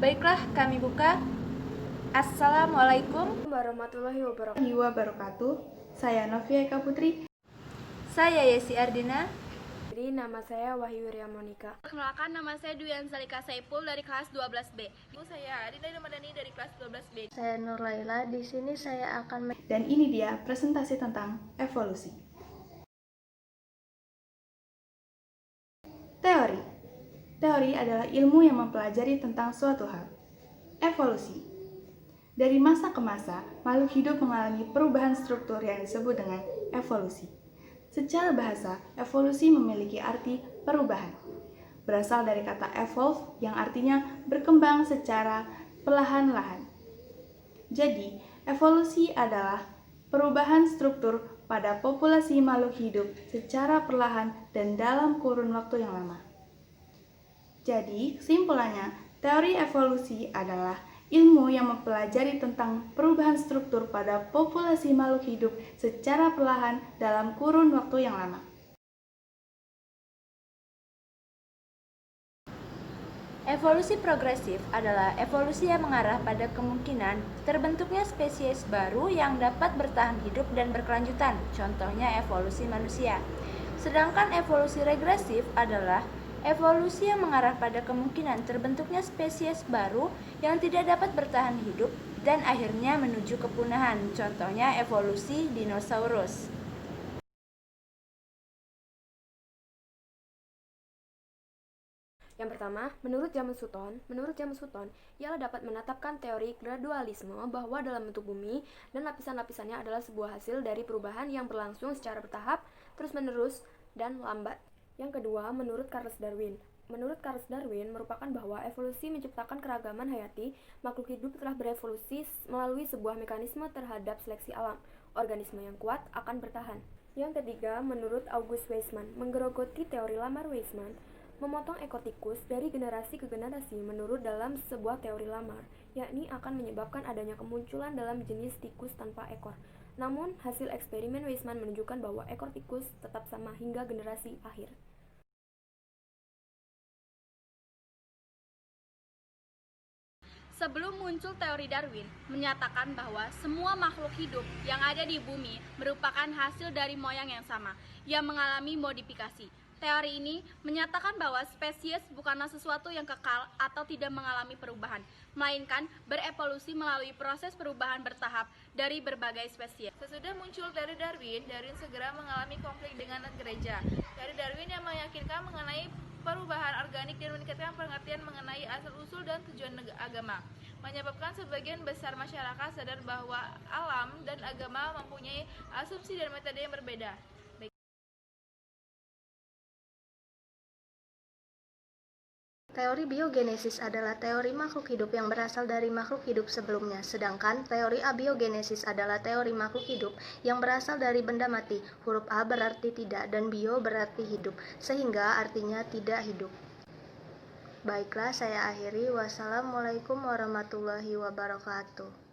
Baiklah, kami buka. Assalamualaikum warahmatullahi wabarakatuh. Saya Novia Eka Putri. Saya Yesi Ardina. Nama saya Wahyu Ria Monika. Perkenalkan, nama saya Dwi Anzalika Saipul dari kelas 12B. Saya Adinda Ramadhani dari kelas 12B. Saya Nur Laila. Di sini saya akan Dan ini dia presentasi tentang evolusi. Teori. Teori adalah ilmu yang mempelajari tentang suatu hal. Evolusi. Dari masa ke masa, makhluk hidup mengalami perubahan struktur yang disebut dengan evolusi. Secara bahasa, evolusi memiliki arti perubahan. Berasal dari kata evolve yang artinya berkembang secara perlahan-lahan. Jadi, evolusi adalah perubahan struktur pada populasi makhluk hidup secara perlahan dan dalam kurun waktu yang lama. Jadi, kesimpulannya, teori evolusi adalah ilmu yang mempelajari tentang perubahan struktur pada populasi makhluk hidup secara perlahan dalam kurun waktu yang lama. Evolusi progresif adalah evolusi yang mengarah pada kemungkinan terbentuknya spesies baru yang dapat bertahan hidup dan berkelanjutan, contohnya evolusi manusia. Sedangkan evolusi regresif adalah evolusi yang mengarah pada kemungkinan terbentuknya spesies baru yang tidak dapat bertahan hidup dan akhirnya menuju kepunahan, contohnya evolusi dinosaurus. Yang pertama, menurut James Sutton, ialah dapat menetapkan teori gradualisme bahwa dalam bentuk bumi dan lapisan-lapisannya adalah sebuah hasil dari perubahan yang berlangsung secara bertahap, terus-menerus, dan lambat. Yang kedua, menurut Charles Darwin. Menurut Charles Darwin merupakan bahwa evolusi menciptakan keragaman hayati, makhluk hidup telah berevolusi melalui sebuah mekanisme terhadap seleksi alam. Organisme yang kuat akan bertahan. Yang ketiga, menurut August Weismann, menggerogoti teori lamar Weismann, memotong ekor tikus dari generasi ke generasi menurut dalam sebuah teori lamar, yakni akan menyebabkan adanya kemunculan dalam jenis tikus tanpa ekor. Namun, hasil eksperimen Weismann menunjukkan bahwa ekor tikus tetap sama hingga generasi akhir. Sebelum muncul teori Darwin, menyatakan bahwa semua makhluk hidup yang ada di bumi merupakan hasil dari moyang yang sama, yang mengalami modifikasi. Teori ini menyatakan bahwa spesies bukanlah sesuatu yang kekal atau tidak mengalami perubahan, melainkan berevolusi melalui proses perubahan bertahap dari berbagai spesies. Sesudah muncul teori Darwin segera mengalami konflik dengan gereja. Teori Darwin yang meyakinkan mengenai perubahan organik dan meningkatkan pengertian mengenai asal-usul dan tujuan agama, menyebabkan sebagian besar masyarakat sadar bahwa alam dan agama mempunyai asumsi dan metode yang berbeda. Teori biogenesis adalah teori makhluk hidup yang berasal dari makhluk hidup sebelumnya, sedangkan teori abiogenesis adalah teori makhluk hidup yang berasal dari benda mati. Huruf A berarti tidak dan bio berarti hidup, sehingga artinya tidak hidup. Baiklah, saya akhiri. Wassalamualaikum warahmatullahi wabarakatuh.